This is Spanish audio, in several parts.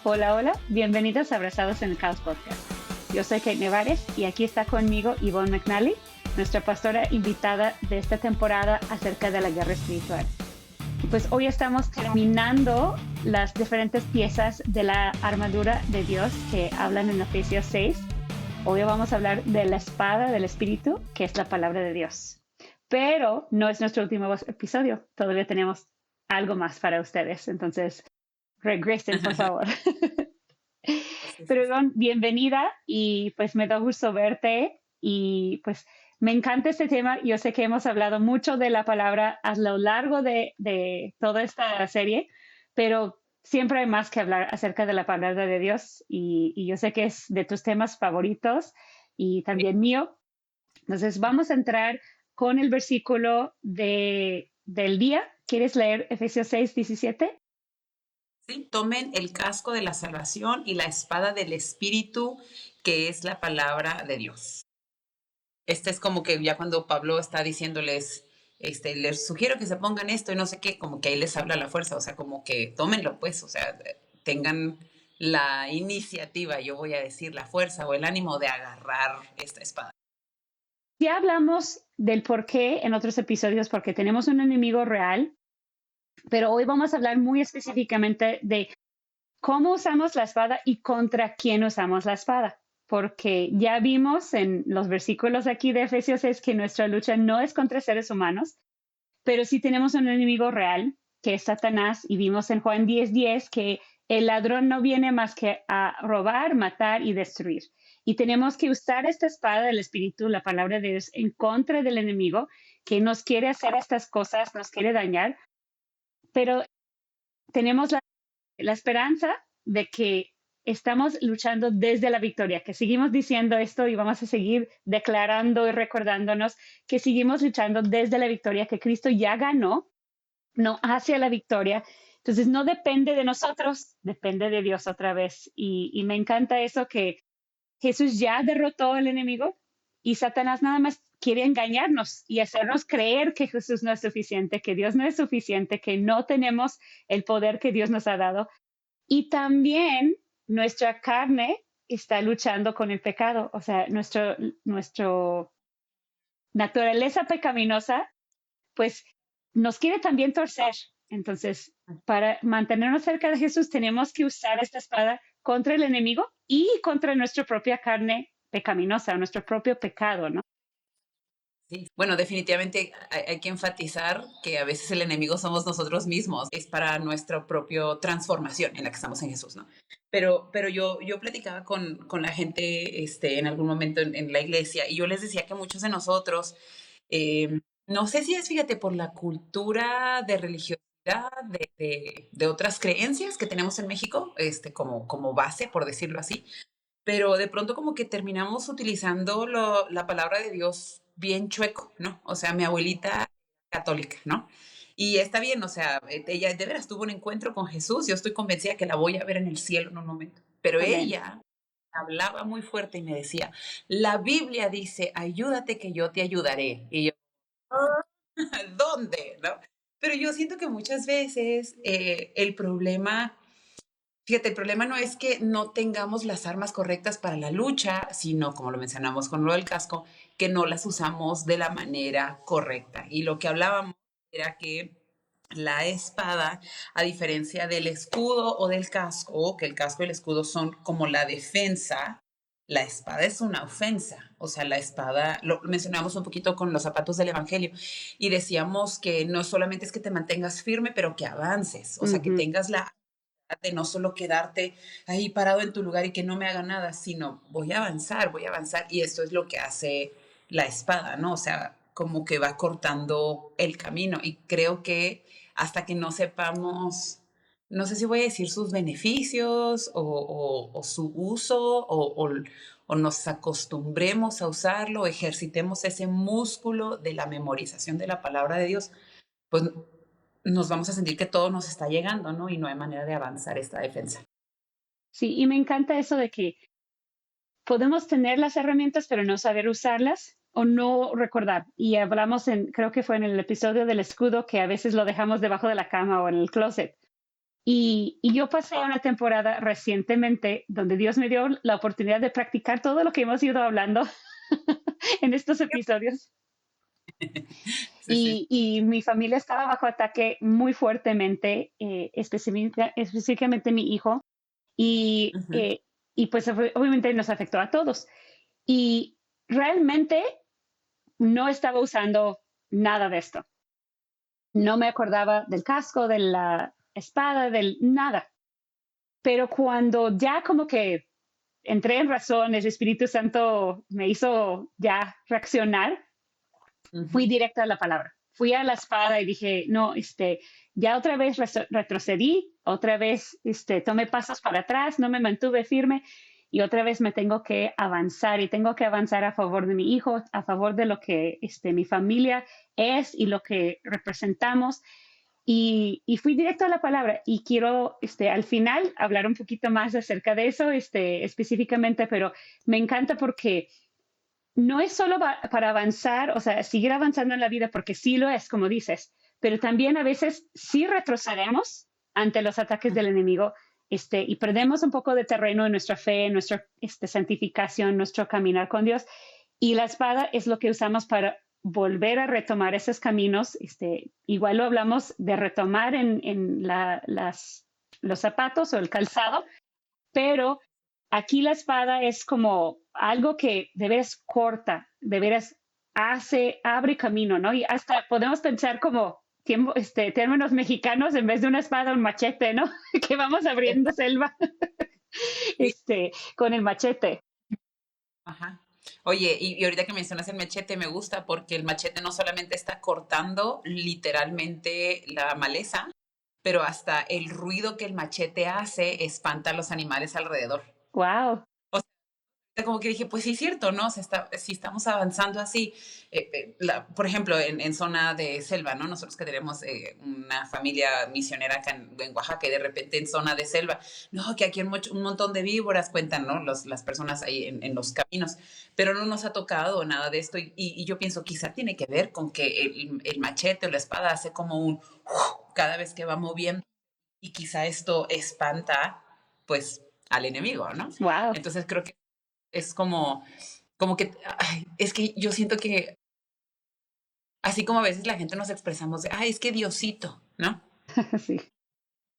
Hola, hola, bienvenidos a Abrazados en el Caos Podcast. Yo soy Kate Nevares y aquí está conmigo Yvonne McNally, nuestra pastora invitada de esta temporada acerca de la guerra espiritual. Y pues hoy estamos terminando las diferentes piezas de la armadura de Dios que hablan en Efesios 6. Hoy vamos a hablar de la espada del Espíritu, que es la palabra de Dios. Pero no es nuestro último episodio, todavía tenemos algo más para ustedes, entonces regresen, por favor. Pero Ivonne, bienvenida y pues me da gusto verte y pues me encanta este tema. Yo sé que hemos hablado mucho de la palabra a lo largo de toda esta serie, pero siempre hay más que hablar acerca de la palabra de Dios y yo sé que es de tus temas favoritos y también mío. Entonces vamos a entrar con el versículo del día. ¿Quieres leer Efesios 6:17? Sí, tomen el casco de la salvación y la espada del Espíritu, que es la palabra de Dios. Este es como que ya cuando Pablo está diciéndoles, les sugiero que se pongan esto y no sé qué, como que ahí les habla la fuerza, o sea, como que tómenlo pues, o sea, tengan la iniciativa, yo voy a decir, la fuerza o el ánimo de agarrar esta espada. Ya hablamos del por qué en otros episodios, porque tenemos un enemigo real, pero hoy vamos a hablar muy específicamente de cómo usamos la espada y contra quién usamos la espada. Porque ya vimos en los versículos aquí de Efesios 6 que nuestra lucha no es contra seres humanos, pero sí tenemos un enemigo real, que es Satanás, y vimos en Juan 10:10 que el ladrón no viene más que a robar, matar y destruir. Y tenemos que usar esta espada del Espíritu, la palabra de Dios, en contra del enemigo que nos quiere hacer estas cosas, nos quiere dañar, pero tenemos la esperanza de que estamos luchando desde la victoria, que seguimos diciendo esto y vamos a seguir declarando y recordándonos que seguimos luchando desde la victoria, que Cristo ya ganó, no hacia la victoria. Entonces no depende de nosotros, depende de Dios otra vez. Y me encanta eso que Jesús ya derrotó al enemigo y Satanás nada más quiere engañarnos y hacernos creer que Jesús no es suficiente, que Dios no es suficiente, que no tenemos el poder que Dios nos ha dado. Y también nuestra carne está luchando con el pecado, o sea, nuestro naturaleza pecaminosa, pues nos quiere también torcer. Entonces, para mantenernos cerca de Jesús, tenemos que usar esta espada contra el enemigo y contra nuestra propia carne pecaminosa, nuestro propio pecado, ¿no? Sí. Bueno, definitivamente hay que enfatizar que a veces el enemigo somos nosotros mismos, es para nuestra propia transformación en la que estamos en Jesús, ¿no? Pero yo platicaba con la gente en algún momento en la iglesia y yo les decía que muchos de nosotros, no sé si es, fíjate, por la cultura de religiosidad de otras creencias que tenemos en México, como base, por decirlo así, pero de pronto como que terminamos utilizando la palabra de Dios bien chueco, ¿no? O sea, mi abuelita católica, ¿no? Y está bien, o sea, ella de veras tuvo un encuentro con Jesús, yo estoy convencida que la voy a ver en el cielo en un momento, pero Amén. ella hablaba muy fuerte y me decía, la Biblia dice, ayúdate que yo te ayudaré. Y yo, ¿dónde? ¿No? Pero yo siento que muchas veces el problema. Fíjate, el problema no es que no tengamos las armas correctas para la lucha, sino, como lo mencionamos con lo del casco, que no las usamos de la manera correcta. Y lo que hablábamos era que la espada, a diferencia del escudo o del casco, que el casco y el escudo son como la defensa, la espada es una ofensa. O sea, la espada, lo mencionamos un poquito con los zapatos del Evangelio, y decíamos que no solamente es que te mantengas firme, pero que avances, o sea, que Ujú. tengas la de no solo quedarte ahí parado en tu lugar y que no me haga nada, sino voy a avanzar y esto es lo que hace la espada, ¿no? O sea, como que va cortando el camino y creo que hasta que no sepamos, no sé si voy a decir sus beneficios o su uso o nos acostumbremos a usarlo, ejercitemos ese músculo de la memorización de la palabra de Dios, pues nos vamos a sentir que todo nos está llegando, ¿no? Y no hay manera de avanzar esta defensa. Sí, y me encanta eso de que podemos tener las herramientas, pero no saber usarlas o no recordar. Y hablamos creo que fue en el episodio del escudo, que a veces lo dejamos debajo de la cama o en el closet. Y yo pasé una temporada recientemente donde Dios me dio la oportunidad de practicar todo lo que hemos ido hablando en estos episodios. Sí, sí. Y mi familia estaba bajo ataque muy fuertemente, específicamente mi hijo, y, Ujú, eh, y pues obviamente nos afectó a todos. Y realmente no estaba usando nada de esto. No me acordaba del casco, de la espada, del nada. Pero cuando ya como que entré en razón, el Espíritu Santo me hizo ya reaccionar, fui ujú. directa a la palabra. Fui a la espada y dije, no, ya otra vez retrocedí, otra vez tomé pasos para atrás, no me mantuve firme y otra vez me tengo que avanzar y tengo que avanzar a favor de mi hijo, a favor de lo que mi familia es y lo que representamos. Y fui directo a la palabra y quiero al final hablar un poquito más acerca de eso específicamente, pero me encanta porque no es solo para avanzar, o sea, seguir avanzando en la vida, porque sí lo es, como dices, pero también a veces sí retrocedemos ante los ataques del enemigo y perdemos un poco de terreno en nuestra fe, en nuestra santificación, nuestro caminar con Dios. Y la espada es lo que usamos para volver a retomar esos caminos. Igual lo hablamos de retomar los zapatos o el calzado, pero aquí la espada es como algo que de veras corta, de veras abre camino, ¿no? Y hasta podemos pensar como términos mexicanos en vez de una espada, un machete, ¿no? Que vamos abriendo selva Sí. con el machete. Ajá. Oye, y ahorita que mencionas el machete, me gusta porque el machete no solamente está cortando literalmente la maleza, pero hasta el ruido que el machete hace espanta a los animales alrededor. Wow, Como que dije, pues sí es cierto, ¿no? O sea, si estamos avanzando así, por ejemplo, en zona de selva, ¿no? Nosotros que tenemos una familia misionera acá en Oaxaca y de repente en zona de selva, no, que aquí hay un montón de víboras, cuentan, ¿no? Las personas ahí en los caminos, pero no nos ha tocado nada de esto y yo pienso, quizá tiene que ver con que el machete o la espada hace como un cada vez que va moviendo y quizá esto espanta, pues, al enemigo, ¿no? wow. Entonces creo que es como que, ay, es que yo siento que así como a veces la gente nos expresamos de, ay, es que Diosito, ¿no? Sí.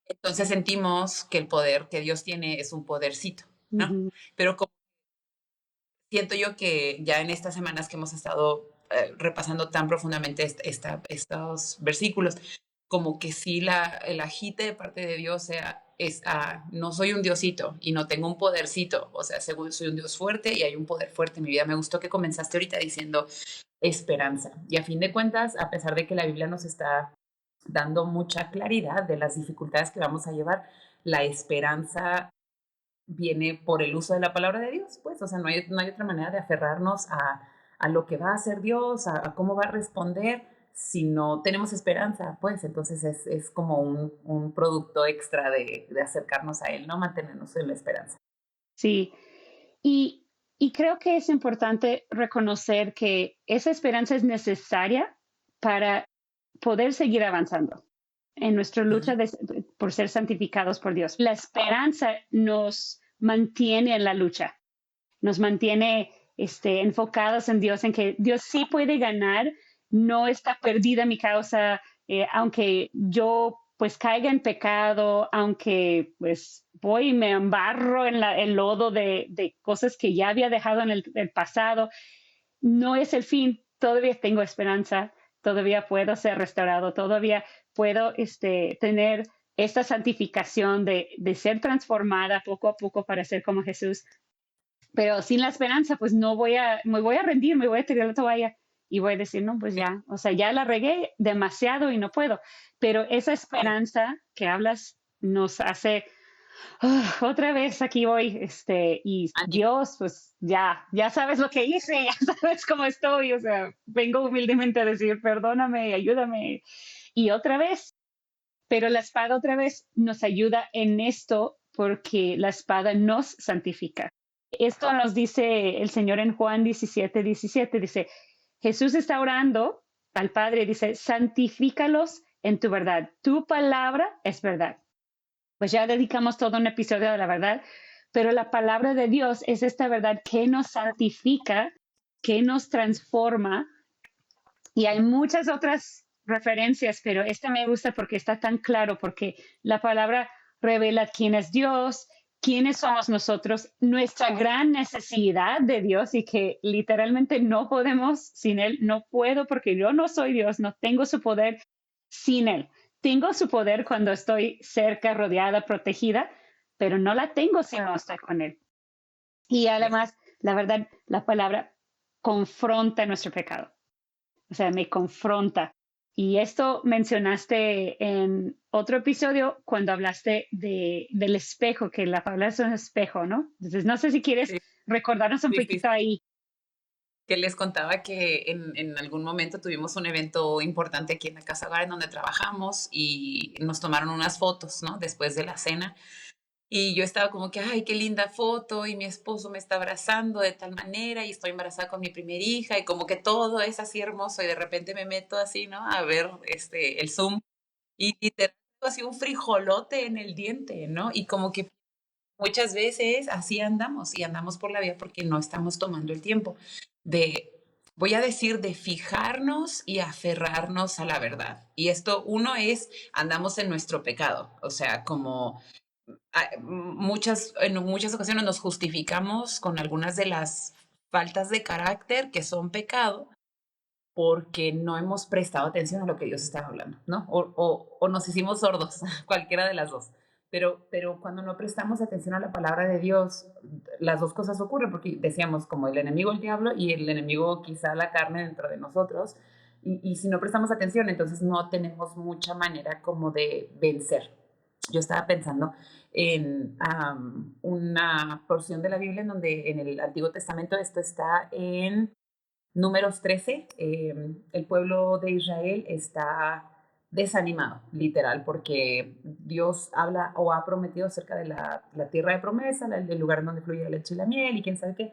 Entonces sentimos que el poder que Dios tiene es un podercito, ¿no? Ujú. Pero como siento yo que ya en estas semanas que hemos estado repasando tan profundamente estos versículos, como que sí el agite de parte de Dios sea, no soy un diosito y no tengo un podercito, o sea, según soy un Dios fuerte y hay un poder fuerte en mi vida. Me gustó que comenzaste ahorita diciendo esperanza. Y a fin de cuentas, a pesar de que la Biblia nos está dando mucha claridad de las dificultades que vamos a llevar, la esperanza viene por el uso de la palabra de Dios, pues, o sea, no hay otra manera de aferrarnos a lo que va a hacer Dios, a cómo va a responder, si no tenemos esperanza, pues, entonces es como un producto extra de acercarnos a Él, ¿no? Mantenernos en la esperanza. Sí. Y, y creo que es importante reconocer que esa esperanza es necesaria para poder seguir avanzando en nuestra lucha Ujú. por ser santificados por Dios. La esperanza nos mantiene en la lucha, nos mantiene enfocados en Dios, en que Dios sí puede ganar, no está perdida mi causa, aunque yo pues caiga en pecado, aunque pues voy y me embarro en el lodo de cosas que ya había dejado en el pasado, no es el fin, todavía tengo esperanza, todavía puedo ser restaurado, todavía puedo tener esta santificación de ser transformada poco a poco para ser como Jesús, pero sin la esperanza, pues no me voy a rendir, me voy a tirar la toalla y voy a decir, no, pues Sí, ya, o sea, ya la regué demasiado y no puedo. Pero esa sí. esperanza que hablas nos hace, otra vez aquí voy, y Dios, pues ya sabes lo que hice, ya sabes cómo estoy, o sea, vengo humildemente a decir, perdóname, ayúdame, y otra vez, pero la espada otra vez nos ayuda en esto porque la espada nos santifica. Esto nos dice el Señor en Juan 17:17, dice, Jesús está orando al Padre, dice, santifícalos en tu verdad, tu palabra es verdad. pues ya dedicamos todo un episodio a la verdad, pero la palabra de Dios es esta verdad que nos santifica, que nos transforma, y hay muchas otras referencias, pero esta me gusta porque está tan claro, porque la palabra revela quién es Dios, quiénes somos nosotros, nuestra gran necesidad de Dios y que literalmente no podemos sin Él, no puedo porque yo no soy Dios, no tengo su poder sin Él. Tengo su poder cuando estoy cerca, rodeada, protegida, pero no la tengo si no estoy con Él. Y además, la verdad, la palabra confronta nuestro pecado, o sea, me confronta. Y esto mencionaste en otro episodio cuando hablaste del espejo, que la palabra es un espejo, ¿no? Entonces, no sé si quieres Sí, recordarnos un sí, sí, poquito ahí. que les contaba que en algún momento tuvimos un evento importante aquí en la casa hogar en donde trabajamos y nos tomaron unas fotos, ¿no? Después de la cena. Y yo estaba como que, ay, qué linda foto, y mi esposo me está abrazando de tal manera, y estoy embarazada con mi primera hija, y como que todo es así hermoso, y de repente me meto así, ¿no? A ver el Zoom, y literal, así un frijolote en el diente, ¿no? Y como que muchas veces así andamos, y andamos por la vida porque no estamos tomando el tiempo de, voy a decir, de fijarnos y aferrarnos a la verdad. Y esto, uno es, andamos en nuestro pecado, o sea, como en muchas ocasiones nos justificamos con algunas de las faltas de carácter que son pecado porque no hemos prestado atención a lo que Dios estaba hablando, ¿no? O nos hicimos sordos, cualquiera de las dos. Pero cuando no prestamos atención a la palabra de Dios, las dos cosas ocurren, porque decíamos como el enemigo el diablo y el enemigo quizá la carne dentro de nosotros, y si no prestamos atención, entonces no tenemos mucha manera como de vencer. Yo estaba pensando en una porción de la Biblia en donde en el Antiguo Testamento esto está en Números 13, el pueblo de Israel está desanimado, literal, porque Dios habla o ha prometido acerca de la tierra de promesa, el lugar en donde fluye la leche y la miel y quién sabe qué.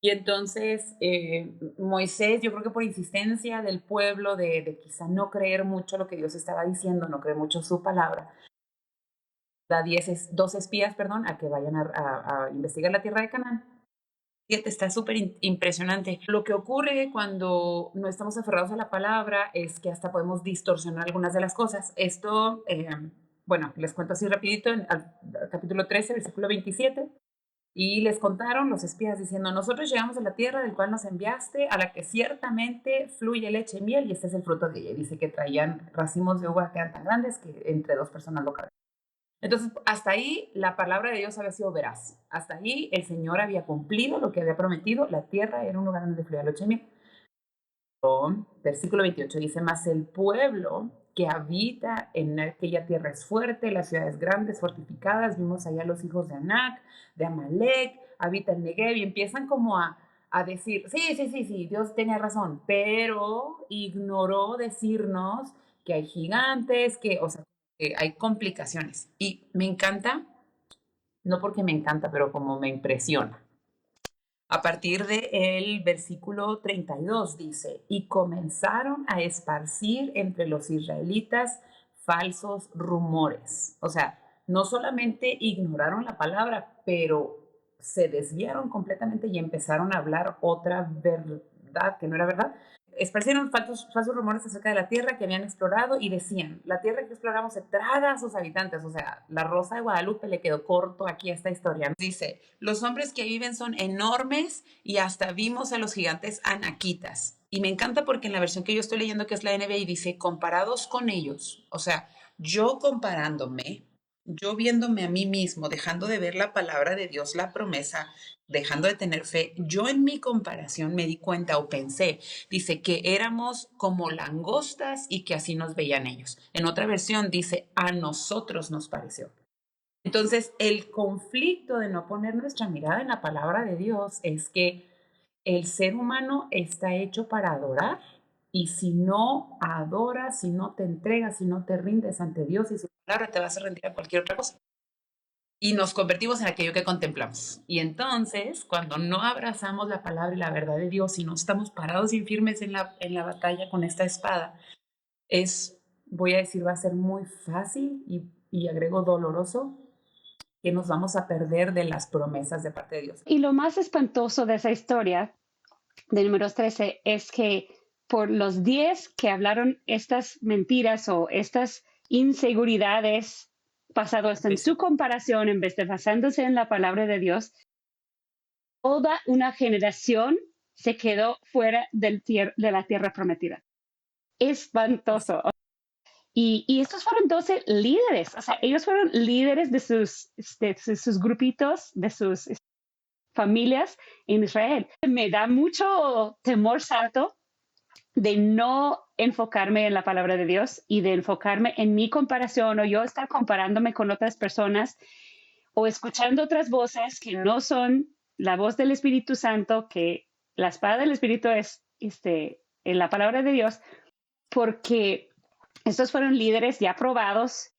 Y entonces Moisés, yo creo que por insistencia del pueblo de quizá no creer mucho lo que Dios estaba diciendo, no creer mucho su palabra, da 12 espías, perdón, a que vayan a investigar la tierra de Canaán. Fíjate, está súper impresionante. Lo que ocurre cuando no estamos aferrados a la palabra es que hasta podemos distorsionar algunas de las cosas. Esto, bueno, les cuento así rapidito, al capítulo 13, versículo 27. Y les contaron los espías diciendo, nosotros llegamos a la tierra del cual nos enviaste, a la que ciertamente fluye leche y miel, y este es el fruto de ella. Y dice que traían racimos de uva que eran tan grandes que entre dos personas lo cargaban. Entonces, hasta ahí la palabra de Dios había sido veraz. Hasta ahí el Señor había cumplido lo que había prometido. La tierra era un lugar donde fluía leche y miel. Versículo 28 dice, mas el pueblo que habita en aquella tierra es fuerte, las ciudades grandes, fortificadas. Vimos allá los hijos de Anac, de Amalek, habita el Negev y empiezan como a decir, sí, Dios tenía razón, pero ignoró decirnos que hay gigantes, o sea, que hay complicaciones. Y me encanta, no porque me encanta, pero como me impresiona. A partir del versículo 32 dice, y comenzaron a esparcir entre los israelitas falsos rumores. O sea, no solamente ignoraron la palabra, pero se desviaron completamente y empezaron a hablar otra verdad que no era verdad. Esparcieron falsos rumores acerca de la tierra que habían explorado y decían, la tierra que exploramos se traga a sus habitantes. O sea, la Rosa de Guadalupe le quedó corto aquí a esta historia. Dice, los hombres que viven son enormes y hasta vimos a los gigantes anaquitas. Y me encanta porque en la versión que yo estoy leyendo, que es la NBI, dice, comparados con ellos. O sea, yo comparándome, yo viéndome a mí mismo, dejando de ver la palabra de Dios, la promesa, dejando de tener fe, yo en mi comparación me di cuenta o pensé, dice que éramos como langostas y que así nos veían ellos. En otra versión dice, a nosotros nos pareció. Entonces, el conflicto de no poner nuestra mirada en la palabra de Dios es que el ser humano está hecho para adorar y si no adoras, si no te entregas, si no te rindes ante Dios y su palabra, te vas a rendir a cualquier otra cosa y nos convertimos en aquello que contemplamos. Y entonces, cuando no abrazamos la palabra y la verdad de Dios y no estamos parados y firmes en la batalla con esta espada, voy a decir, va a ser muy fácil y agrego doloroso que nos vamos a perder de las promesas de parte de Dios. Y lo más espantoso de esa historia de Números 13 es que por los 10 que hablaron estas mentiras o estas inseguridades basadas en su comparación en vez de basándose en la palabra de Dios, toda una generación se quedó fuera de la tierra prometida. Espantoso. Y estos fueron 12 líderes, o sea, ellos fueron líderes de sus grupitos, de sus familias en Israel. Me da mucho temor santo de no enfocarme en la palabra de Dios y de enfocarme en mi comparación o yo estar comparándome con otras personas o escuchando otras voces que no son la voz del Espíritu Santo, que la espada del Espíritu es en la palabra de Dios, porque estos fueron líderes ya probados,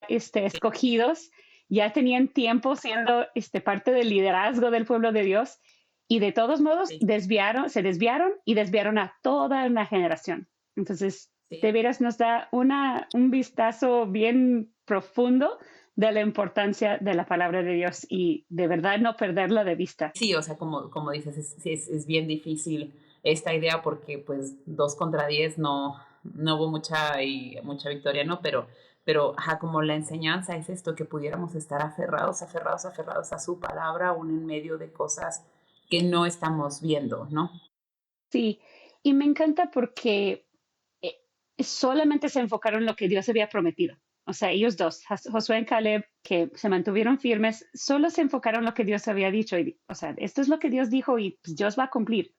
escogidos, ya tenían tiempo siendo parte del liderazgo del pueblo de Dios y de todos modos Sí, se desviaron y desviaron a toda una generación. Entonces, de sí. veras nos da un vistazo bien profundo de la importancia de la palabra de Dios y de verdad no perderla de vista. Sí, o sea, como dices, es bien difícil esta idea porque pues 2 contra 10 no hubo mucha victoria, ¿no? Pero ajá, como la enseñanza es esto, que pudiéramos estar aferrados a su palabra, aún en medio de cosas que no estamos viendo, ¿no? Sí, y me encanta porque eh, solamente se enfocaron en lo que Dios había prometido. O sea, ellos dos, Josué y Caleb, que se mantuvieron firmes, solo se enfocaron en lo que Dios había dicho. Y, o sea, esto es lo que Dios dijo y pues, Dios va a cumplir.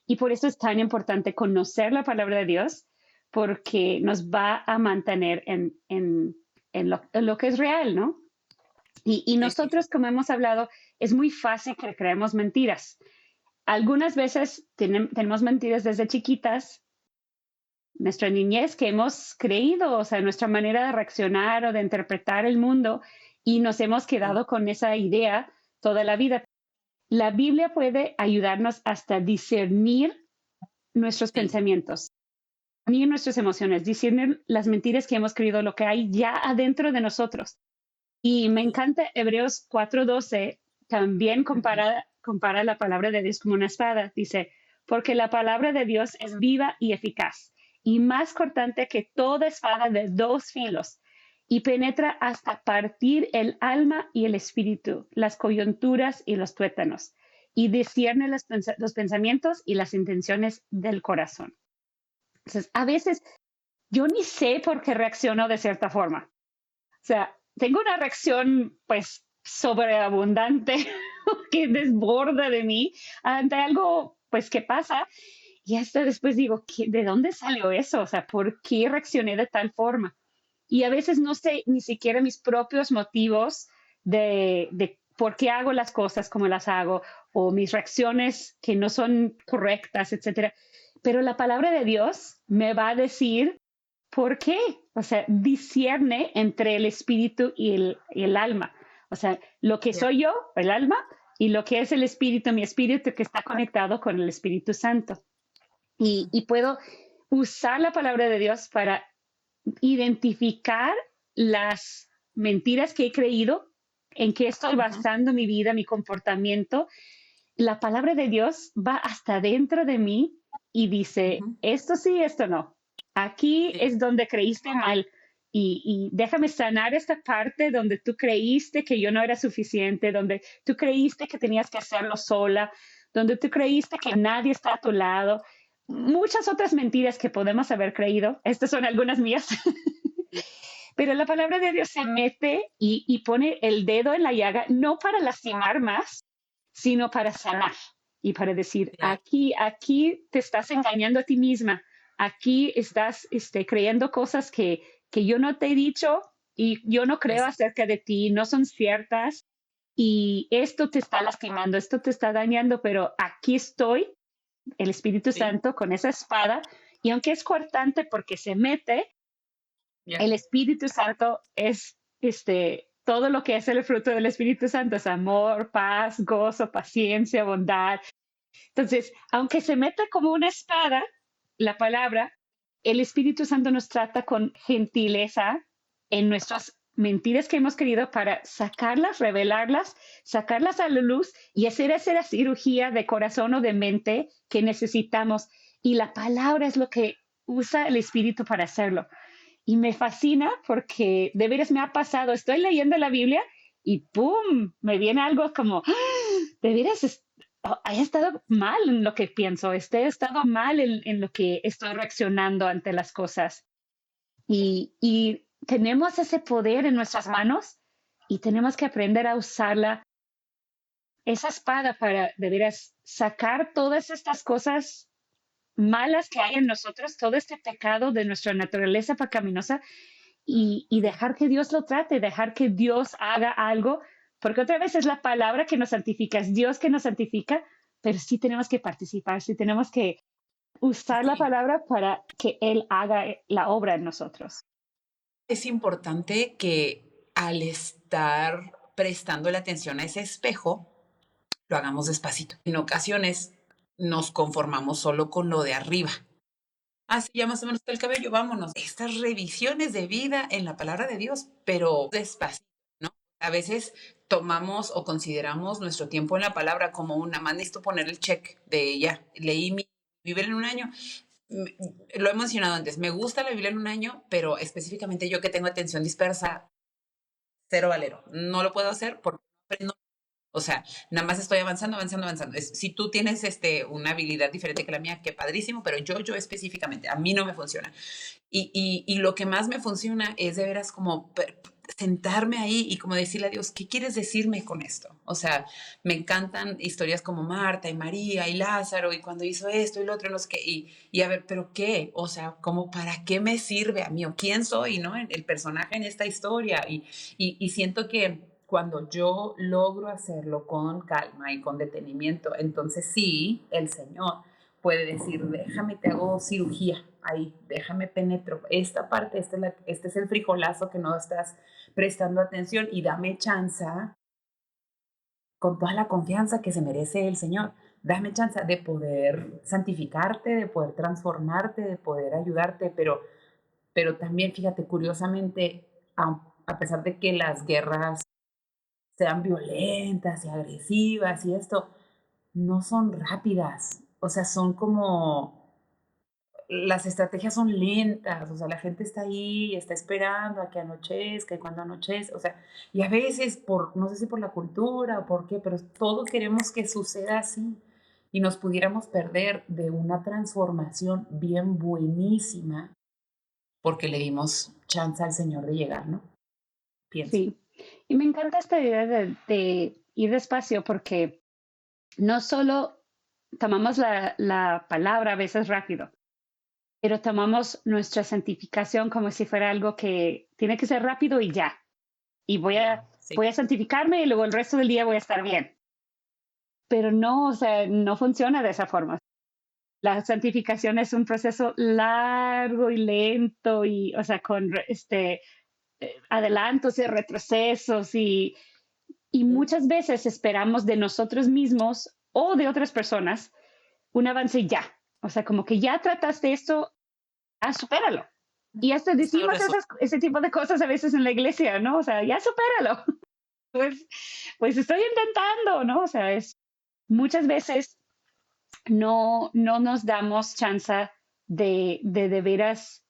Y por eso es tan importante conocer la palabra de Dios, porque nos va a mantener en lo que es real, ¿no? Y Sí, sí, sí. nosotros, como hemos hablado, es muy fácil que creemos mentiras. Algunas veces tenemos mentiras desde chiquitas, nuestra niñez que hemos creído, o sea, nuestra manera de reaccionar o de interpretar el mundo y nos hemos Sí, quedado con esa idea toda la vida. La Biblia puede ayudarnos hasta discernir nuestros sí. pensamientos, discernir nuestras emociones, discernir las mentiras que hemos creído, lo que hay ya adentro de nosotros. Y me Sí. encanta Hebreos 4:12, también Ujú. compara la palabra de Dios como una espada. Dice, porque la palabra de Dios es viva y eficaz y más cortante que toda espada de 2 filos y penetra hasta partir el alma y el espíritu, las coyunturas y los tuétanos y discierne los pensamientos y las intenciones del corazón. Entonces, a veces yo ni sé por qué reacciono de cierta forma. O sea, tengo una reacción pues sobreabundante que desborda de mí ante algo pues que pasa y hasta después digo, ¿de dónde salió eso? O sea, ¿por qué reaccioné de tal forma? Y a veces no sé ni siquiera mis propios motivos de por qué hago las cosas como las hago o mis reacciones que no son correctas, etcétera. Pero la palabra de Dios me va a decir por qué. O sea, discierne entre el espíritu y el alma. O sea, lo que Ya. soy yo, el alma, y lo que es el espíritu, mi espíritu que está conectado con el Espíritu Santo. Y puedo usar la palabra de Dios para identificar las mentiras que he creído, en qué estoy Ujú, basando mi vida, mi comportamiento. La palabra de Dios va hasta dentro de mí y dice, ujú. esto sí, esto no. Aquí Sí, es donde creíste mal. Y déjame sanar esta parte donde tú creíste que yo no era suficiente, donde tú creíste que tenías que hacerlo sola, donde tú creíste que nadie está a tu lado. Muchas otras mentiras que podemos haber creído. Estas son algunas mías. sí, Pero la palabra de Dios se mete y pone el dedo en la llaga, no para lastimar más, sino para sanar y para decir, claro. aquí te estás engañando a ti misma, aquí estás creyendo cosas que yo no te he dicho y yo no creo Es, acerca de ti, no son ciertas y esto te está lastimando, esto te está dañando, pero aquí estoy, el Espíritu sí, Santo, con esa espada y aunque es cortante porque se mete, ya. el Espíritu Santo es todo lo que es el fruto del Espíritu Santo, es amor, paz, gozo, paciencia, bondad. Entonces, aunque se meta como una espada, la palabra, el Espíritu Santo nos trata con gentileza en nuestros mentiras que hemos querido para sacarlas, revelarlas, sacarlas a la luz y hacer esa cirugía de corazón o de mente que necesitamos. Y la palabra es lo que usa el Espíritu para hacerlo. Y me fascina porque de veras me ha pasado, estoy leyendo la Biblia y ¡pum! Me viene algo como, ¡ah! De veras, he estado mal en lo que pienso, he estado mal en lo que estoy reaccionando ante las cosas. Y tenemos ese poder en nuestras manos y tenemos que aprender a usarla, esa espada para de veras sacar todas estas cosas malas que hay en nosotros, todo este pecado de nuestra naturaleza pecaminosa y dejar que Dios lo trate, dejar que Dios haga algo, porque otra vez es la palabra que nos santifica, es Dios que nos santifica, pero sí tenemos que participar, sí tenemos que usar la Sí, palabra para que Él haga la obra en nosotros. es importante que al estar prestando la atención a ese espejo, lo hagamos despacito. En ocasiones nos conformamos solo con lo de arriba. Ah, sí, ya más o menos está el cabello, vámonos. Estas revisiones de vida en la palabra de Dios, pero despacito, ¿no? A veces tomamos o consideramos nuestro tiempo en la palabra como una, más necesito poner el check de ya, leí mi Biblia en un año. Lo he mencionado antes, me gusta la Biblia en un año, pero específicamente yo que tengo atención dispersa, cero valero. No lo puedo hacer porque no aprendo. O sea, nada más estoy avanzando, avanzando, avanzando. Si tú tienes una habilidad diferente que la mía, qué padrísimo, pero yo específicamente, a mí no me funciona. Y lo que más me funciona es de veras como sentarme ahí y como decirle a Dios, ¿qué quieres decirme con esto? O sea, me encantan historias como Marta y María y Lázaro y cuando hizo esto y lo otro, no sé qué, y a ver, ¿pero qué? O sea, como para qué me sirve a mí o quién soy, ¿no? El personaje en esta historia y siento que cuando yo logro hacerlo con calma y con detenimiento, entonces sí, el Señor puede decir, déjame, te hago cirugía ahí, déjame penetro esta parte, este es el frijolazo que no estás prestando atención y dame chance con toda la confianza que se merece el Señor. Dame chance de poder santificarte, de poder transformarte, de poder ayudarte, pero también fíjate, curiosamente, a pesar de que las guerras sean violentas y agresivas y esto, no son rápidas, o sea, son como las estrategias son lentas, o sea, la gente está ahí, está esperando a que anochezca y cuando anochezca, o sea, y a veces por, no sé si por la cultura o por qué, pero todos queremos que suceda así y nos pudiéramos perder de una transformación bien buenísima porque le dimos chance al Señor de llegar, ¿no? Pienso. Sí, y me encanta esta idea de ir despacio porque no solo tomamos la palabra a veces rápido, pero tomamos nuestra santificación como si fuera algo que tiene que ser rápido y ya. Y Ya, sí. voy a santificarme y luego el resto del día voy a estar bien. Pero no, o sea, no funciona de esa forma. La santificación es un proceso largo y lento y, o sea, con adelantos y retrocesos y muchas veces esperamos de nosotros mismos o de otras personas un avance ya. O sea, como que ya trataste esto, supéralo. Y hasta Esto lo decimos resuelve. ese tipo de cosas a veces en la iglesia, ¿no? O sea, ya supéralo. Pues, pues estoy intentando, ¿no? O sea, muchas veces no nos damos chance de veras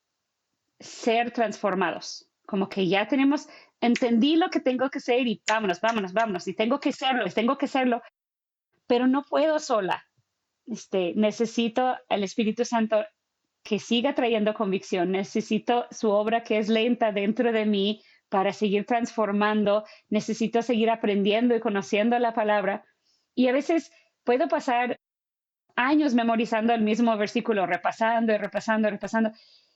ser transformados. Como que ya tenemos, entendí lo que tengo que hacer y vámonos, vámonos, vámonos. Y tengo que hacerlo, pero no puedo sola. Necesito al Espíritu Santo que siga trayendo convicción. Necesito su obra que es lenta dentro de mí para seguir transformando. Necesito seguir aprendiendo y conociendo la palabra. Y a veces puedo pasar años memorizando el mismo versículo, repasando y repasando y repasando.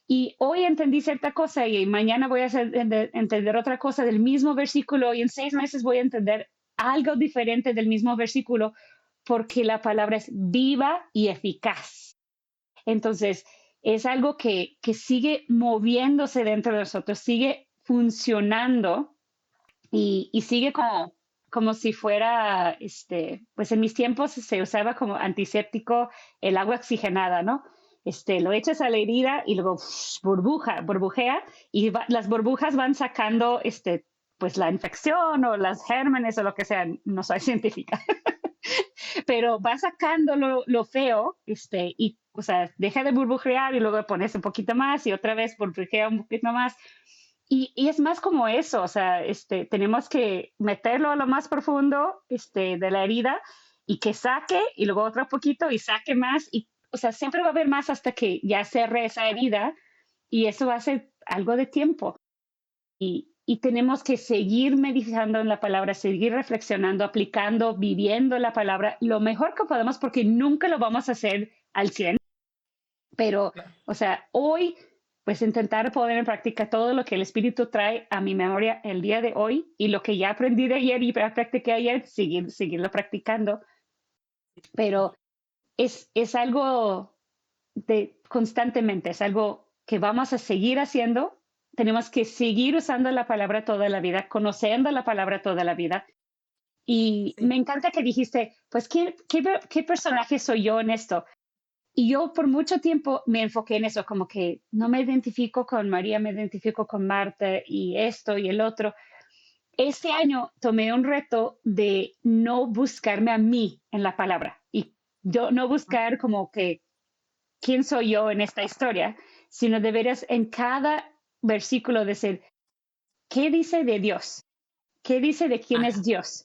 Y hoy entendí cierta cosa y mañana voy a entender otra cosa del mismo versículo y en 6 meses voy a entender algo diferente del mismo versículo porque la palabra es viva y eficaz. Entonces, es algo que sigue moviéndose dentro de nosotros, sigue funcionando y sigue como si fuera, pues en mis tiempos se usaba como antiséptico el agua oxigenada, ¿no? lo echas a la herida y luego burbujea y las burbujas van sacando pues la infección o las gérmenes o lo que sea, no soy científica, pero va sacando lo feo, y, o sea, deja de burbujear y luego pones un poquito más y otra vez burbujea un poquito más. Y es más como eso, o sea, tenemos que meterlo a lo más profundo, de la herida y que saque y luego otro poquito y saque más y, o sea, siempre va a haber más hasta que ya cerre esa herida y eso va a ser algo de tiempo. Y tenemos que seguir meditando en la palabra, seguir reflexionando, aplicando, viviendo la palabra lo mejor que podamos porque nunca lo vamos a hacer al 100, pero, o sea, hoy, pues intentar poner en práctica todo lo que el Espíritu trae a mi memoria el día de hoy y lo que ya aprendí de ayer y practiqué ayer, seguirlo practicando. Pero es algo de constantemente, es algo que vamos a seguir haciendo. Tenemos que seguir usando la palabra toda la vida, conociendo la palabra toda la vida. Y Sí. me encanta que dijiste, pues, ¿qué personaje soy yo en esto? Y yo por mucho tiempo me enfoqué en eso, como que no me identifico con María, me identifico con Marta y esto y el otro. Este año tomé un reto de no buscarme a mí en la palabra y yo no buscar como que quién soy yo en esta historia, sino de veras en cada versículo decir, ¿qué dice de Dios? ¿Qué dice de quién Ajá, es Dios?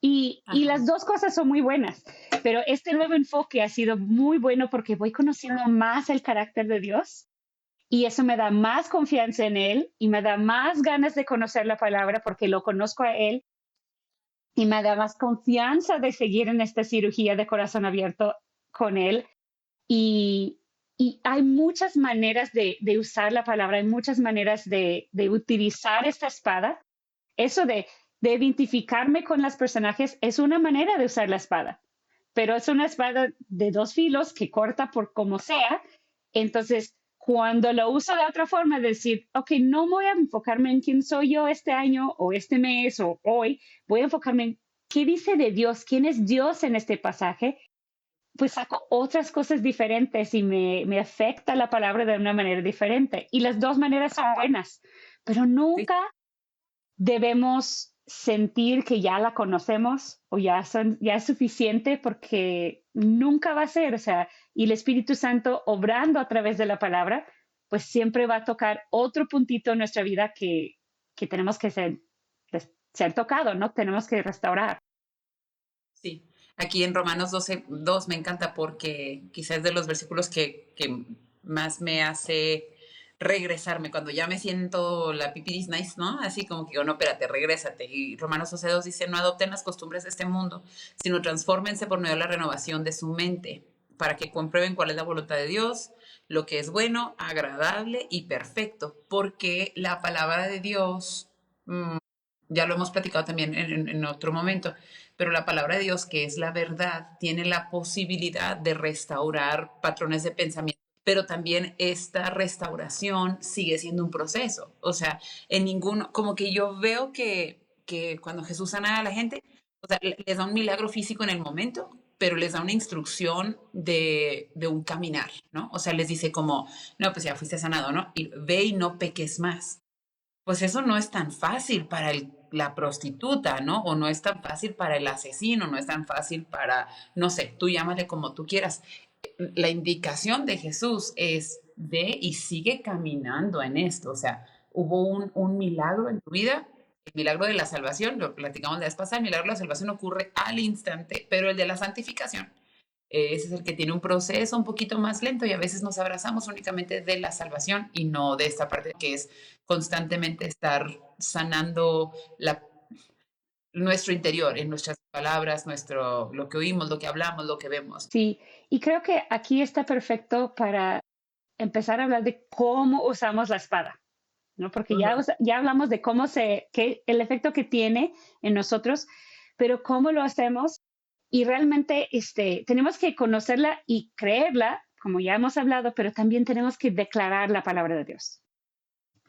Y ajá. las dos cosas son muy buenas, pero este nuevo enfoque ha sido muy bueno porque voy conociendo más el carácter de Dios y eso me da más confianza en Él y me da más ganas de conocer la palabra porque lo conozco a Él y me da más confianza de seguir en esta cirugía de corazón abierto con Él. Y, y hay muchas maneras de usar la palabra, hay muchas maneras de utilizar esta espada. Eso de identificarme con los personajes es una manera de usar la espada, pero es una espada de dos filos que corta por como sea. Entonces, cuando lo uso de otra forma, decir, ok, no voy a enfocarme en quién soy yo este año o este mes o hoy, voy a enfocarme en qué dice de Dios, quién es Dios en este pasaje, pues saco otras cosas diferentes y me afecta la palabra de una manera diferente. Y las dos maneras son buenas, pero Sí. nunca debemos sentir que ya la conocemos o ya es suficiente porque nunca va a ser, o sea, y el Espíritu Santo obrando a través de la palabra, pues siempre va a tocar otro puntito en nuestra vida que tenemos que ser tocado, ¿no? Tenemos que restaurar. Sí, aquí en Romanos 12:2 me encanta porque quizás es de los versículos que más me hace regresarme cuando ya me siento la pipiris nice, ¿no? Así como que, oh, no, espérate, regrésate. Y Romanos 12:2 dice, no adopten las costumbres de este mundo, sino transfórmense por medio de la renovación de su mente, para que comprueben cuál es la voluntad de Dios, lo que es bueno, agradable y perfecto, porque la palabra de Dios, ya lo hemos platicado también en otro momento, pero la palabra de Dios, que es la verdad, tiene la posibilidad de restaurar patrones de pensamiento, pero también esta restauración sigue siendo un proceso. O sea, en ninguno, como que yo veo que cuando Jesús sana a la gente, o sea, les da un milagro físico en el momento, pero les da una instrucción de un caminar, ¿no? O sea, les dice como, no, pues ya fuiste sanado, ¿no? Y ve y no peques más. Pues eso no es tan fácil para la prostituta, ¿no? O no es tan fácil para el asesino, no es tan fácil para, no sé, tú llámale como tú quieras. La indicación de Jesús es, ve y sigue caminando en esto. O sea, hubo un milagro en tu vida, el milagro de la salvación, lo platicamos la vez pasada, el milagro de la salvación ocurre al instante, pero el de la santificación, ese es el que tiene un proceso un poquito más lento y a veces nos abrazamos únicamente de la salvación y no de esta parte que es constantemente estar sanando nuestro interior, en nuestras palabras, lo que oímos, lo que hablamos, lo que vemos. Sí, y creo que aquí está perfecto para empezar a hablar de cómo usamos la espada, ¿no? Porque Ujú. ya hablamos de el efecto que tiene en nosotros, pero cómo lo hacemos y realmente tenemos que conocerla y creerla, como ya hemos hablado, pero también tenemos que declarar la palabra de Dios.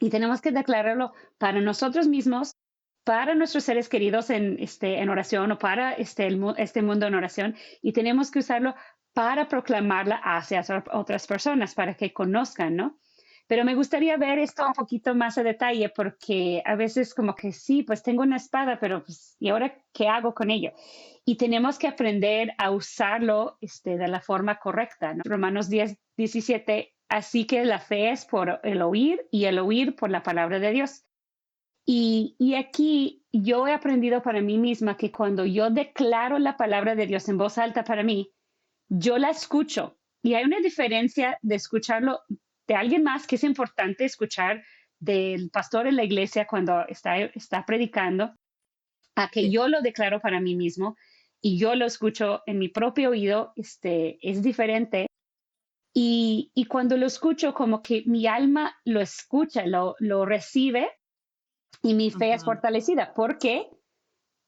Y tenemos que declararlo para nosotros mismos, para nuestros seres queridos en oración o para este mundo en oración. Y tenemos que usarlo para proclamarla hacia otras personas, para que conozcan, ¿no? Pero me gustaría ver esto un poquito más a detalle porque a veces como que sí, pues tengo una espada, pero pues, ¿y ahora qué hago con ello? Y tenemos que aprender a usarlo de la forma correcta, ¿no? Romanos 10:17, así que la fe es por el oír y el oír por la palabra de Dios. Y aquí yo he aprendido para mí misma que cuando yo declaro la palabra de Dios en voz alta para mí, yo la escucho y hay una diferencia de escucharlo de alguien más, que es importante escuchar del pastor en la iglesia cuando está predicando, a que Sí. yo lo declaro para mí mismo y yo lo escucho en mi propio oído, es diferente. Y cuando lo escucho, como que mi alma lo escucha, lo recibe y mi fe es Ujú. fortalecida porque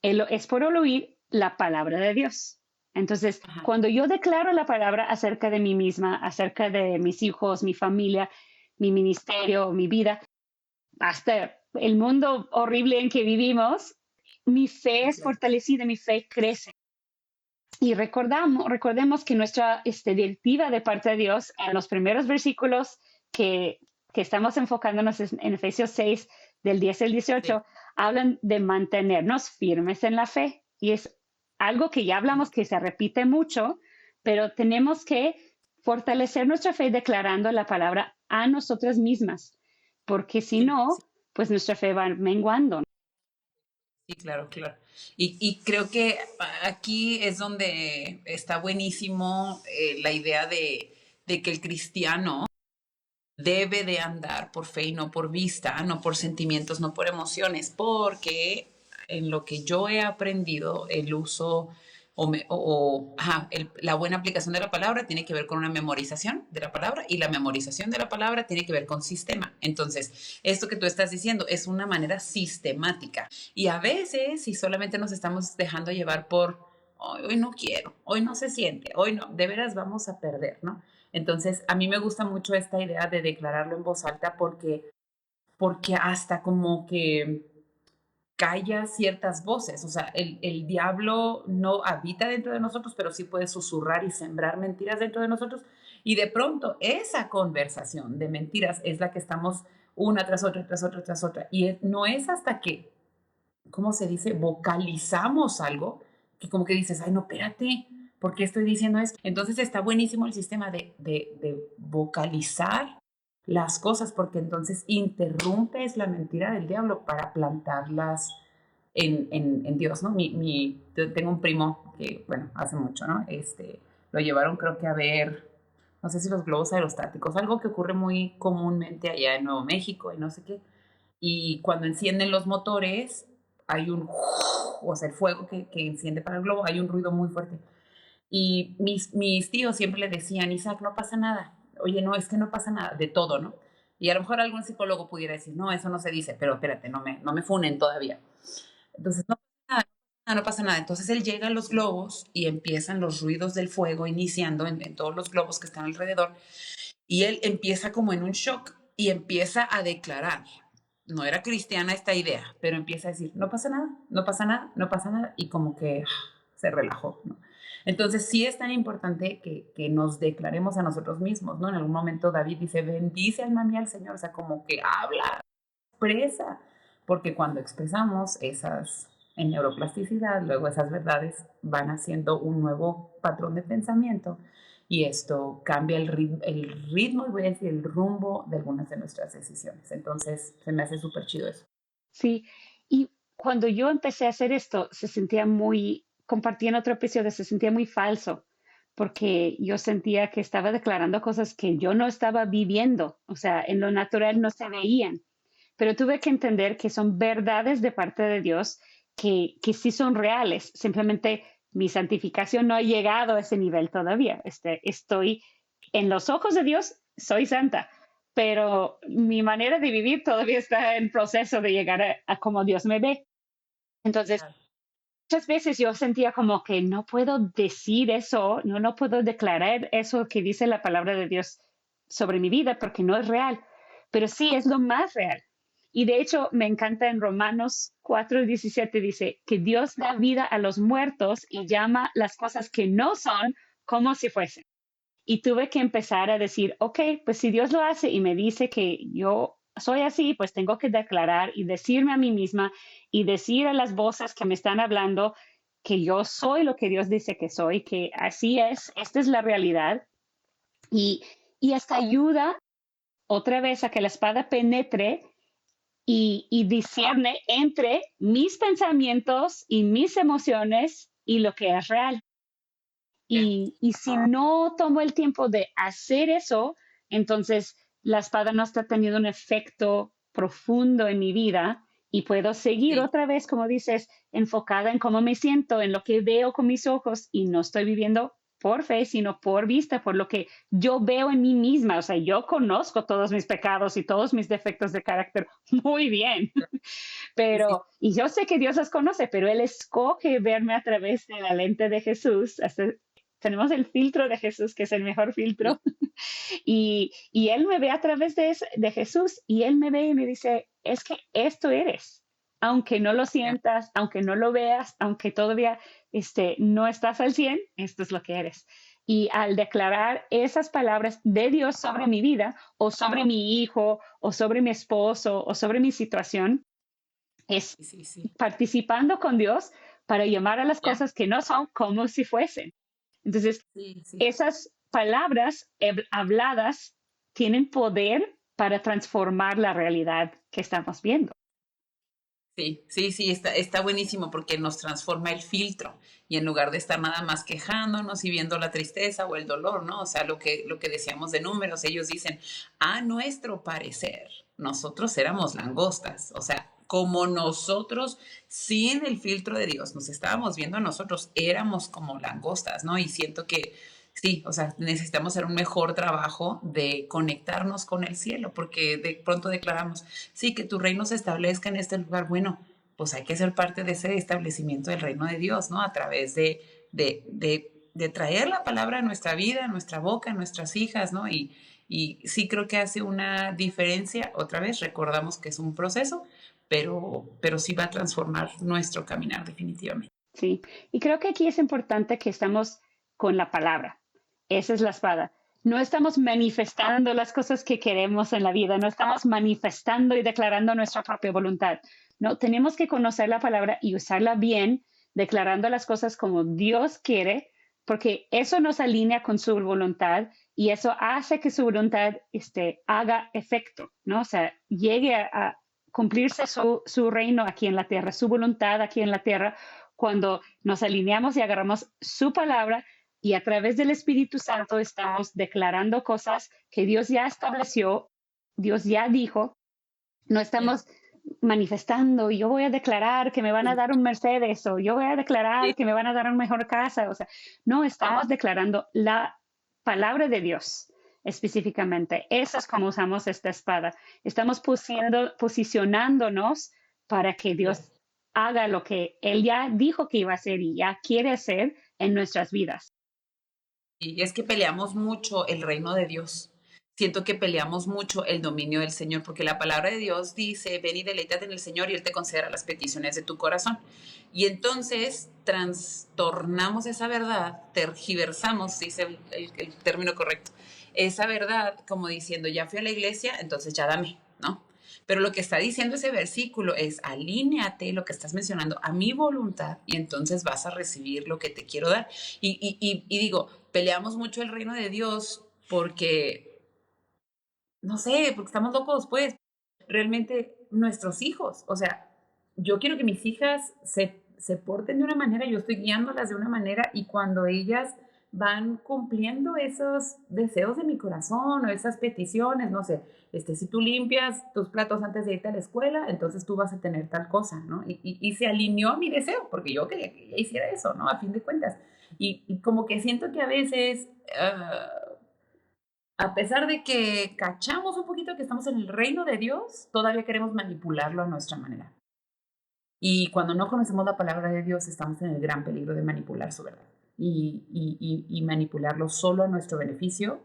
es por oír la palabra de Dios. Entonces, Ajá. cuando yo declaro la palabra acerca de mí misma, acerca de mis hijos, mi familia, mi ministerio, mi vida, hasta el mundo horrible en que vivimos, mi fe Sí, es claro. fortalecida, mi fe crece. Y recordemos que nuestra directiva de parte de Dios en los primeros versículos que, que estamos enfocándonos en Efesios 6, del 10 al Sí. 18, hablan de mantenernos firmes en la fe. Y es algo que ya hablamos que se repite mucho, pero tenemos que fortalecer nuestra fe declarando la palabra a nosotras mismas, porque si Sí, sí, no, pues nuestra fe va menguando. sí, claro, claro. Y creo que aquí es donde está buenísimo la idea de que el cristiano debe de andar por fe y no por vista, no por sentimientos, no por emociones, porque en lo que yo he aprendido, el uso la buena aplicación de la palabra tiene que ver con una memorización de la palabra y la memorización de la palabra tiene que ver con sistema. Entonces, esto que tú estás diciendo es una manera sistemática y a veces si solamente nos estamos dejando llevar por hoy no quiero, hoy no se siente, hoy no, de veras vamos a perder, ¿no? Entonces, a mí me gusta mucho esta idea de declararlo en voz alta porque hasta como que calla ciertas voces. O sea, el diablo no habita dentro de nosotros, pero sí puede susurrar y sembrar mentiras dentro de nosotros. Y de pronto esa conversación de mentiras es la que estamos una tras otra, tras otra, tras otra. Y no es hasta que, ¿cómo se dice? Vocalizamos algo que como que dices, ay, no, espérate, ¿por qué estoy diciendo esto? Entonces está buenísimo el sistema de vocalizar las cosas, porque entonces interrumpes la mentira del diablo para plantarlas en Dios, ¿no? Tengo un primo que, bueno, hace mucho, ¿no? Lo llevaron creo que a ver, no sé si los globos aerostáticos, algo que ocurre muy comúnmente allá en Nuevo México y no sé qué. Y cuando encienden los motores, hay o sea, el fuego que enciende para el globo, hay un ruido muy fuerte. Y mis tíos siempre le decían, Isaac, no pasa nada. Oye, no, es que no pasa nada, de todo, ¿no? Y a lo mejor algún psicólogo pudiera decir, no, eso no se dice, pero espérate, no me funen todavía. Entonces, no pasa nada, no pasa nada. Entonces él llega a los globos y empiezan los ruidos del fuego iniciando en todos los globos que están alrededor. Y él empieza como en un shock y empieza a declarar. No era cristiana esta idea, pero empieza a decir, no pasa nada, no pasa nada, no pasa nada, y como que se relajó, ¿no? Entonces sí es tan importante que nos declaremos a nosotros mismos, ¿no? En algún momento David dice, bendice alma mía al Señor, o sea, como que habla, expresa, porque cuando expresamos esas en neuroplasticidad, luego esas verdades van haciendo un nuevo patrón de pensamiento y esto cambia el ritmo y voy a decir el rumbo de algunas de nuestras decisiones. Entonces, se me hace súper chido eso. Sí, y cuando yo empecé a hacer esto, se sentía compartí en otro episodio, se sentía muy falso, porque yo sentía que estaba declarando cosas que yo no estaba viviendo, o sea, en lo natural no se veían, pero tuve que entender que son verdades de parte de Dios que sí son reales, simplemente mi santificación no ha llegado a ese nivel todavía, estoy en los ojos de Dios, soy santa, pero mi manera de vivir todavía está en proceso de llegar a como Dios me ve. Entonces, Claro. muchas veces yo sentía como que no puedo decir eso, no puedo declarar eso que dice la palabra de Dios sobre mi vida porque no es real, pero sí es lo más real. Y de hecho me encanta en Romanos 4:17 dice que Dios da vida a los muertos y llama las cosas que no son como si fuese. Y tuve que empezar a decir, ok, pues si Dios lo hace y me dice que yo soy así, pues tengo que declarar y decirme a mí misma y decir a las voces que me están hablando que yo soy lo que Dios dice que soy, que así es, esta es la realidad. Y, y hasta ayuda otra vez a que la espada penetre y discierne entre mis pensamientos y mis emociones y lo que es real. Ya. Y si no tomo el tiempo de hacer eso, entonces la espada no está teniendo un efecto profundo en mi vida y puedo seguir Sí, otra vez, como dices, enfocada en cómo me siento, en lo que veo con mis ojos y no estoy viviendo por fe, sino por vista, por lo que yo veo en mí misma. O sea, yo conozco todos mis pecados y todos mis defectos de carácter muy bien, sí, sí, pero, y yo sé que Dios los conoce, pero Él escoge verme a través de la lente de Jesús. Hasta tenemos el filtro de Jesús, que es el mejor sí, filtro, y Él me ve a través de Jesús y Él me ve y me dice, es que esto eres, aunque no lo ya. sientas, aunque no lo veas, aunque todavía no estás al 100, esto es lo que eres. Y al declarar esas palabras de Dios sobre mi vida o sobre mi hijo o sobre mi esposo o sobre mi situación, es Sí, sí, sí. participando con Dios para llamar a las Ya. cosas que no son como si fuesen. Entonces, Sí, sí. esas palabras habladas tienen poder para transformar la realidad que estamos viendo. Sí, sí, sí, está buenísimo porque nos transforma el filtro y en lugar de estar nada más quejándonos y viendo la tristeza o el dolor, ¿no? O sea, lo que decíamos de números, ellos dicen, a nuestro parecer, nosotros éramos langostas, o sea, como nosotros, sin el filtro de Dios, nos estábamos viendo a nosotros, éramos como langostas, ¿no? Y siento que sí, o sea, necesitamos hacer un mejor trabajo de conectarnos con el cielo, porque de pronto declaramos, sí, que tu reino se establezca en este lugar. Bueno, pues hay que ser parte de ese establecimiento del reino de Dios, ¿no? A través de traer la palabra a nuestra vida, a nuestra boca, a nuestras hijas, ¿no? Y sí creo que hace una diferencia. Otra vez, recordamos que es un proceso, pero sí va a transformar nuestro caminar definitivamente. Sí, y creo que aquí es importante que estamos con la palabra. Esa es la espada. No estamos manifestando las cosas que queremos en la vida, no estamos manifestando y declarando nuestra propia voluntad. No, tenemos que conocer la palabra y usarla bien, declarando las cosas como Dios quiere, porque eso nos alinea con su voluntad y eso hace que su voluntad haga efecto, ¿no? O sea, llegue a cumplirse su reino aquí en la tierra, su voluntad aquí en la tierra, cuando nos alineamos y agarramos su palabra y a través del Espíritu Santo estamos declarando cosas que Dios ya estableció, Dios ya dijo, no Ya. estamos manifestando, yo voy a declarar que me van a Sí, dar un Mercedes o yo voy a sí, declarar que me van a dar una mejor casa, o sea, no estamos declarando la palabra de Dios específicamente. Eso es como usamos esta espada. Estamos posicionándonos para que ya. Dios haga lo que Él ya dijo que iba a hacer y ya quiere hacer en nuestras vidas. Y es que peleamos mucho el reino de Dios. Siento que peleamos mucho el dominio del Señor, porque la palabra de Dios dice, ven y deleítate en el Señor y Él te concederá las peticiones de tu corazón. Y entonces trastornamos esa verdad, tergiversamos, dice el término correcto, esa verdad como diciendo, ya fui a la iglesia, entonces ya dame, ¿no? Pero lo que está diciendo ese versículo es, alíneate lo que estás mencionando a mi voluntad y entonces vas a recibir lo que te quiero dar. Y digo, peleamos mucho el reino de Dios porque, no sé, porque estamos locos, pues, realmente nuestros hijos, o sea, yo quiero que mis hijas se porten de una manera, yo estoy guiándolas de una manera y cuando ellas van cumpliendo esos deseos de mi corazón o esas peticiones, no sé, si tú limpias tus platos antes de irte a la escuela, entonces tú vas a tener tal cosa, ¿no? Y se alineó mi deseo, porque yo quería que ella hiciera eso, ¿no? A fin de cuentas. Y como que siento que a veces, a pesar de que cachamos un poquito que estamos en el reino de Dios, todavía queremos manipularlo a nuestra manera. Y cuando no conocemos la palabra de Dios, estamos en el gran peligro de manipular su verdad y manipularlo solo a nuestro beneficio.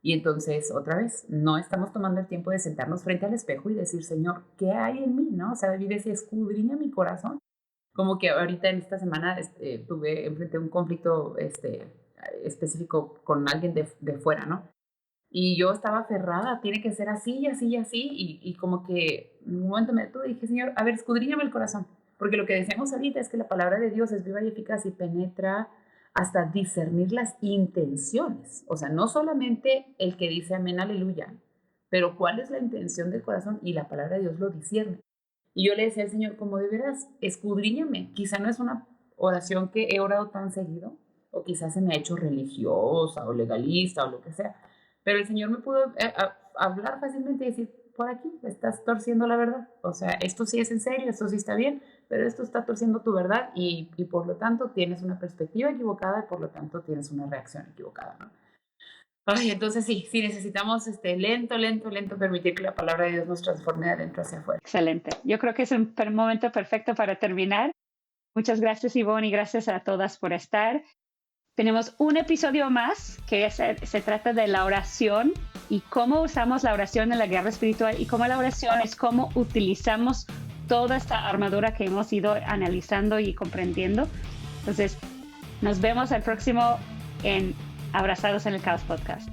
Y entonces, otra vez, no estamos tomando el tiempo de sentarnos frente al espejo y decir, Señor, ¿qué hay en mí? ¿No? O sea, David decía, escudriña mi corazón. Como que ahorita en esta semana tuve enfrenté un conflicto específico con alguien de fuera, ¿no? Y yo estaba aferrada, tiene que ser así y así y así, y como que en un momento me detuve y dije, Señor, a ver, escudriñame el corazón, porque lo que decíamos ahorita es que la palabra de Dios es viva y eficaz y penetra hasta discernir las intenciones, o sea, no solamente el que dice amén, aleluya, pero cuál es la intención del corazón, y la palabra de Dios lo discierne. Y yo le decía al Señor, como de veras, escudriñame, quizá no es una oración que he orado tan seguido, o quizás se me ha hecho religiosa o legalista o lo que sea, pero el Señor me pudo hablar fácilmente y decir, por aquí estás torciendo la verdad. O sea, esto sí es en serio, esto sí está bien, pero esto está torciendo tu verdad y por lo tanto tienes una perspectiva equivocada y por lo tanto tienes una reacción equivocada, ¿no? Ay, entonces sí necesitamos lento permitir que la palabra de Dios nos transforme de adentro hacia afuera. Excelente. Yo creo que es un momento perfecto para terminar. Muchas gracias, Ivonne, y gracias a todas por estar. Tenemos un episodio más que se trata de la oración y cómo usamos la oración en la guerra espiritual y cómo la oración es cómo utilizamos toda esta armadura que hemos ido analizando y comprendiendo. Entonces, nos vemos al próximo en Abrazados en el Caos Podcast.